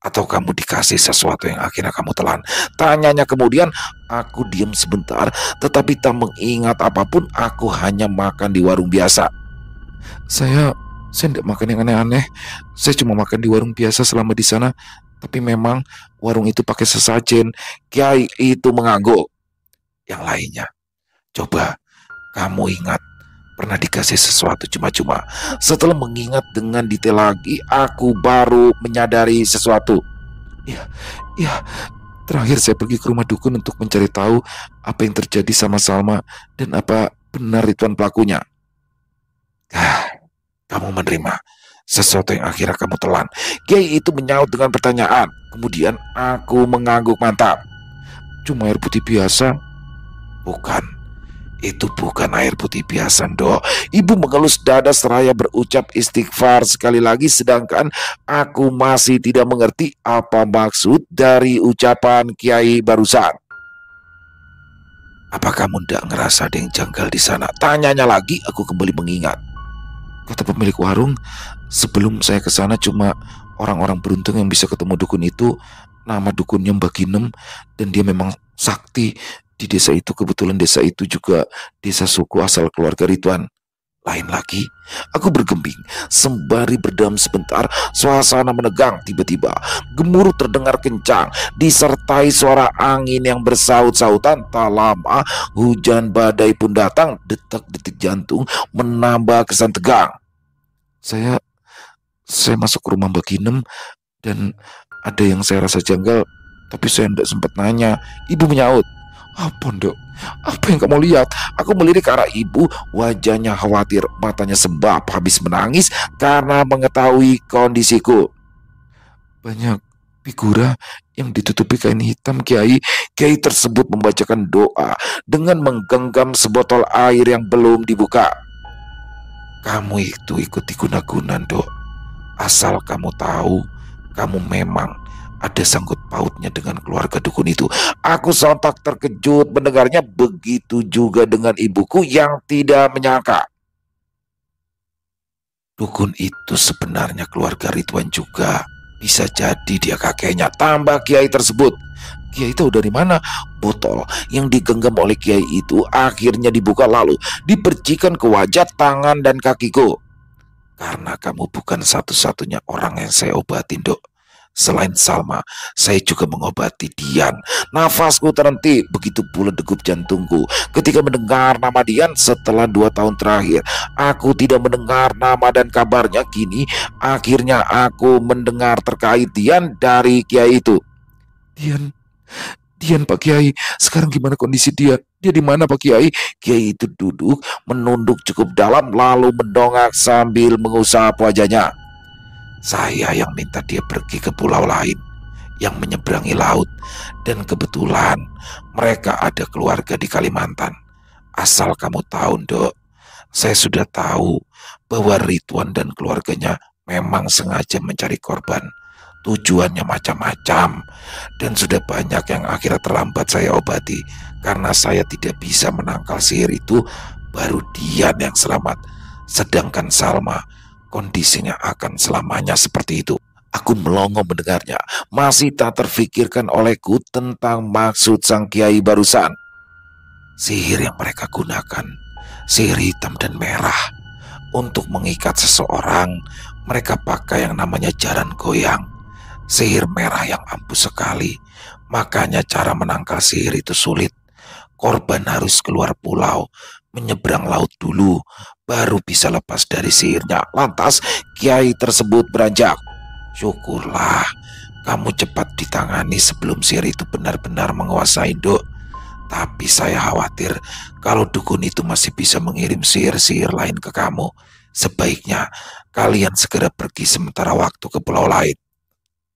Atau kamu dikasih sesuatu yang akhirnya kamu telan?" tanyanya kemudian. Aku diam sebentar, tetapi tak mengingat apapun. Aku hanya makan di warung biasa. Saya tidak makan yang aneh-aneh. Saya cuma makan di warung biasa selama di sana. Tapi memang warung itu pakai sesajen. Kiai itu mengangguk. Yang lainnya, coba kamu ingat pernah dikasih sesuatu cuma-cuma. Setelah mengingat dengan detail lagi, aku baru menyadari sesuatu. Ya, ya, terakhir saya pergi ke rumah dukun untuk mencari tahu apa yang terjadi sama Salma dan apa benar Ridwan pelakunya. Kamu menerima sesuatu yang akhirnya kamu telan. Kiai itu menyaut dengan pertanyaan. Kemudian aku mengangguk mantap. Cuma air putih biasa. Bukan, itu bukan air putih biasa, Dok. Ibu mengelus dada seraya berucap istighfar sekali lagi, sedangkan aku masih tidak mengerti apa maksud dari ucapan kiai barusan. "Apa kamu tidak ngerasa ada yang janggal di sana?" tanyanya lagi. Aku kembali mengingat. Kata pemilik warung, sebelum saya ke sana cuma orang-orang beruntung yang bisa ketemu dukun itu. Nama dukunnya Mbak Ginem, dan dia memang sakti di desa itu. Kebetulan desa itu juga desa suku asal keluarga Ridwan. Lain lagi, aku bergeming sembari berdiam sebentar. Suasana menegang. Tiba-tiba gemuruh terdengar kencang disertai suara angin yang bersaut-sautan. Tak lama hujan badai pun datang. Detak-detik jantung menambah kesan tegang. Saya masuk ke rumah Mbak Ginem dan ada yang saya rasa janggal, tapi saya tidak sempat nanya. Ibu menyaut. "Apa, Dok? Apa yang kamu lihat?" Aku melirik ke arah ibu. Wajahnya khawatir, matanya sebab habis menangis karena mengetahui kondisiku. "Banyak figura yang ditutupi kain hitam, Kiai." Kiai tersebut membacakan doa dengan menggenggam sebotol air yang belum dibuka. "Kamu itu ikut diguna-guna, Dok. Asal kamu tahu, kamu memang ada sangkut pautnya dengan keluarga dukun itu." Aku sontak terkejut mendengarnya. Begitu juga dengan ibuku yang tidak menyangka. Dukun itu sebenarnya keluarga Ridwan juga. Bisa jadi dia kakeknya, tambah kiai tersebut. Kiai tahu dari mana? Botol yang digenggam oleh kiai itu akhirnya dibuka lalu dipercikan ke wajah, tangan, dan kakiku. "Karena kamu bukan satu-satunya orang yang saya obatin, Dok. Selain Salma, saya juga mengobati Dian." Nafasku terhenti, begitu pula degup jantungku ketika mendengar nama Dian. Setelah 2 tahun terakhir aku tidak mendengar nama dan kabarnya. Kini akhirnya aku mendengar terkait Dian dari kiai itu. Dian Dian, Pak Kiai, sekarang gimana kondisi dia? Dia di mana, Pak Kiai? Kiai itu duduk, menunduk cukup dalam, lalu mendongak sambil mengusap wajahnya. Saya yang minta dia pergi ke pulau lain, yang menyeberangi laut. Dan kebetulan mereka ada keluarga di Kalimantan. Asal kamu tahu, Dok, saya sudah tahu bahwa Ridwan dan keluarganya memang sengaja mencari korban. Tujuannya macam-macam, dan sudah banyak yang akhirnya terlambat saya obati karena saya tidak bisa menangkal sihir itu. Baru Dian yang selamat, sedangkan Salma kondisinya akan selamanya seperti itu. Aku melongo mendengarnya, masih tak terfikirkan olehku tentang maksud sang kiai barusan. Sihir yang mereka gunakan, sihir hitam dan merah. Untuk mengikat seseorang, mereka pakai yang namanya jaran goyang. Sihir merah yang ampuh sekali, makanya cara menangkal sihir itu sulit. Korban harus keluar pulau, menyeberang laut dulu, baru bisa lepas dari sihirnya. Lantas kiai tersebut beranjak. Syukurlah kamu cepat ditangani sebelum sihir itu benar-benar menguasai, Dok. Tapi saya khawatir kalau dukun itu masih bisa mengirim sihir-sihir lain ke kamu. Sebaiknya kalian segera pergi sementara waktu ke pulau lain.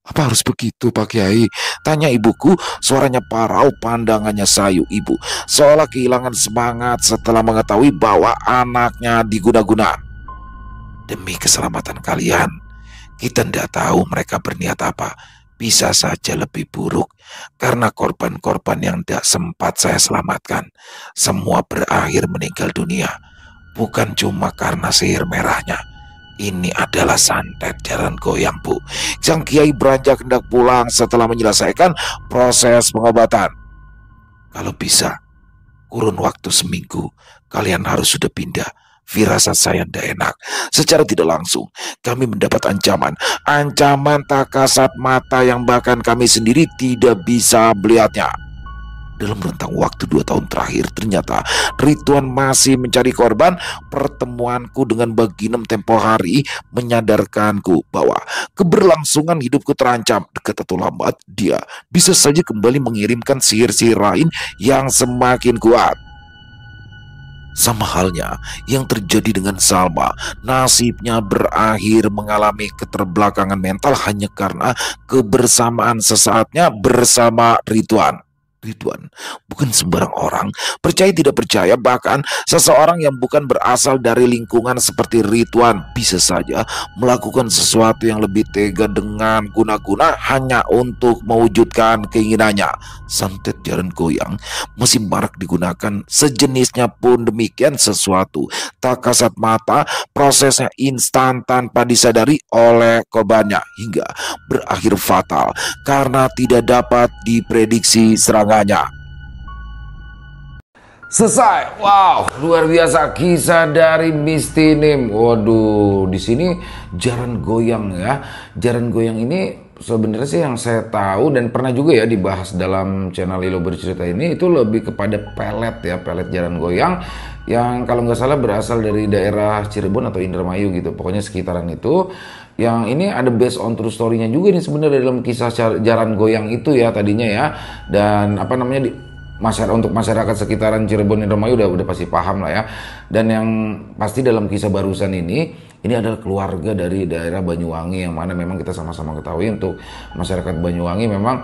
Apa harus begitu, Pak Kiai? Tanya ibuku, suaranya parau, pandangannya sayu. Ibu seolah kehilangan semangat setelah mengetahui bahwa anaknya diguna-guna. Demi keselamatan kalian, kita tidak tahu mereka berniat apa. Bisa saja lebih buruk, karena korban-korban yang tidak sempat saya selamatkan semua berakhir meninggal dunia. Bukan cuma karena sihir merahnya. Ini adalah santet jaran goyang, Bu. Sang kiai beranjak hendak pulang setelah menyelesaikan proses pengobatan. Kalau bisa, kurun waktu seminggu, kalian harus sudah pindah. Firasat saya tidak enak. Secara tidak langsung, kami mendapat ancaman. Ancaman tak kasat mata yang bahkan kami sendiri tidak bisa melihatnya. Dalam rentang waktu 2 tahun terakhir, ternyata Ridwan masih mencari korban. Pertemuanku dengan Baginem tempo hari menyadarkanku bahwa keberlangsungan hidupku terancam. Dekat atau lambat, dia bisa saja kembali mengirimkan sihir-sihir lain yang semakin kuat. Sama halnya yang terjadi dengan Salma, nasibnya berakhir mengalami keterbelakangan mental hanya karena kebersamaan sesaatnya bersama Ridwan. Ridwan bukan sembarang orang, percaya tidak percaya, bahkan seseorang yang bukan berasal dari lingkungan seperti Ridwan bisa saja melakukan sesuatu yang lebih tega dengan guna-guna hanya untuk mewujudkan keinginannya. Santet jaran goyang masih marak digunakan, sejenisnya pun demikian, sesuatu tak kasat mata, prosesnya instan tanpa disadari oleh korbannya hingga berakhir fatal karena tidak dapat diprediksi serangannya. Selesai. Wow, luar biasa kisah dari Misty Nim. Waduh, di sini jaran goyang ya. Jaran goyang ini sebenarnya sih yang saya tahu dan pernah juga ya dibahas dalam channel Lilo Bercerita ini, itu lebih kepada pelet ya, pelet jaran goyang yang kalau nggak salah berasal dari daerah Cirebon atau Indramayu gitu. Pokoknya sekitaran itu. Yang ini ada based on true story-nya juga nih sebenarnya dalam kisah jaran goyang itu ya tadinya ya. Dan apa namanya untuk masyarakat sekitaran Cirebon Indramayu udah pasti paham lah ya. Dan yang pasti dalam kisah barusan ini adalah keluarga dari daerah Banyuwangi, yang mana memang kita sama-sama ketahui untuk masyarakat Banyuwangi memang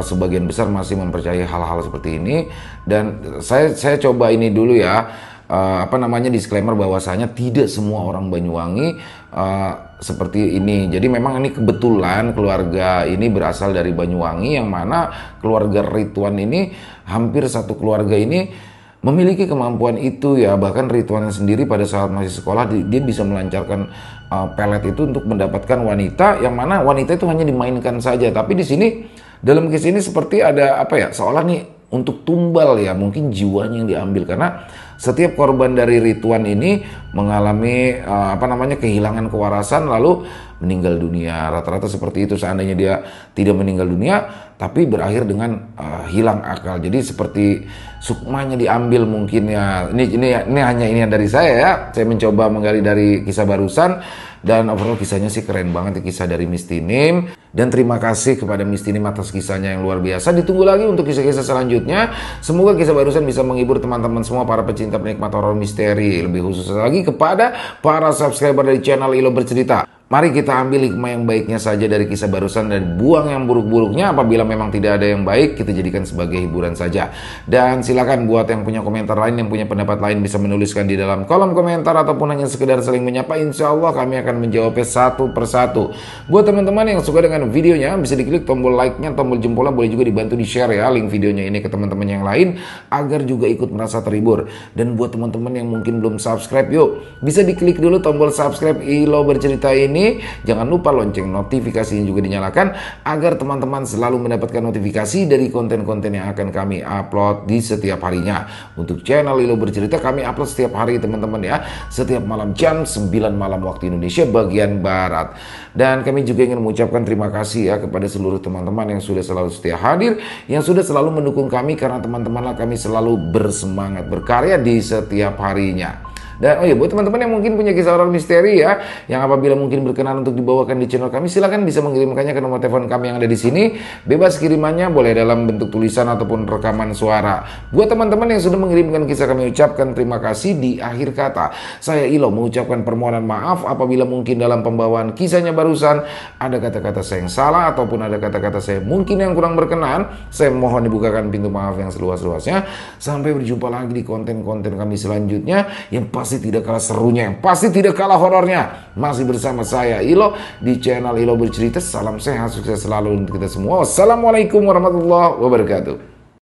sebagian besar masih mempercayai hal-hal seperti ini. Dan saya coba ini dulu ya, disclaimer bahwasanya tidak semua orang Banyuwangi seperti ini. Jadi memang ini kebetulan keluarga ini berasal dari Banyuwangi, yang mana keluarga Ridwan ini hampir satu keluarga ini memiliki kemampuan itu ya. Bahkan Ridwan sendiri pada saat masih sekolah dia bisa melancarkan pelet itu untuk mendapatkan wanita, yang mana wanita itu hanya dimainkan saja. Tapi di sini dalam kisah ini seperti ada seolah nih untuk tumbal ya, mungkin jiwanya yang diambil, karena setiap korban dari Ridwan ini mengalami kehilangan kewarasan lalu meninggal dunia. Rata-rata seperti itu. Seandainya dia tidak meninggal dunia tapi berakhir dengan hilang akal. Jadi seperti sukmanya diambil mungkin ya. Ini hanya ini dari saya ya. Saya mencoba menggali dari kisah barusan Dan overall kisahnya sih keren banget, kisah dari Misty Nim. Dan terima kasih kepada Misty Nim atas kisahnya yang luar biasa. Ditunggu lagi untuk kisah-kisah selanjutnya. Semoga kisah barusan bisa menghibur teman-teman semua, para pecinta penikmat horor misteri. Lebih khusus lagi kepada para subscriber dari channel Ilo Bercerita. Mari kita ambil hikmah yang baiknya saja dari kisah barusan dan buang yang buruk-buruknya. Apabila memang tidak ada yang baik, kita jadikan sebagai hiburan saja. Dan silakan buat yang punya komentar lain, yang punya pendapat lain, bisa menuliskan di dalam kolom komentar ataupun hanya sekedar saling menyapa. Insya Allah kami akan menjawabnya satu persatu. Buat teman-teman yang suka dengan videonya, bisa diklik tombol like-nya, tombol jempolnya, boleh juga dibantu di-share ya link videonya ini ke teman-teman yang lain agar juga ikut merasa terhibur. Dan buat teman-teman yang mungkin belum subscribe, yuk bisa diklik dulu tombol subscribe Ilo Bercerita ini. Jangan lupa lonceng notifikasinya juga dinyalakan agar teman-teman selalu mendapatkan notifikasi dari konten-konten yang akan kami upload di setiap harinya. Untuk channel Ilo Bercerita kami upload setiap hari teman-teman ya, setiap malam jam 9 malam waktu Indonesia bagian Barat. Dan kami juga ingin mengucapkan terima kasih ya kepada seluruh teman-teman yang sudah selalu setia hadir, yang sudah selalu mendukung kami, karena teman-temanlah kami selalu bersemangat berkarya di setiap harinya. Dan oh ya, buat teman-teman yang mungkin punya kisah horor misteri ya, yang apabila mungkin berkenan untuk dibawakan di channel kami, silakan bisa mengirimkannya ke nomor telepon kami yang ada di sini. Bebas kirimannya, boleh dalam bentuk tulisan ataupun rekaman suara. Buat teman-teman yang sudah mengirimkan kisah, kami ucapkan terima kasih. Di akhir kata, saya Ilo mengucapkan permohonan maaf apabila mungkin dalam pembawaan kisahnya barusan ada kata-kata saya yang salah ataupun ada kata-kata saya mungkin yang kurang berkenan. Saya mohon dibukakan pintu maaf yang seluas-luasnya. Sampai berjumpa lagi di konten-konten kami selanjutnya yang pasti tidak kalah serunya, yang pasti tidak kalah horornya. Masih bersama saya Ilo di channel Ilo Bercerita. Salam sehat, sukses selalu untuk kita semua. Wassalamualaikum warahmatullahi wabarakatuh.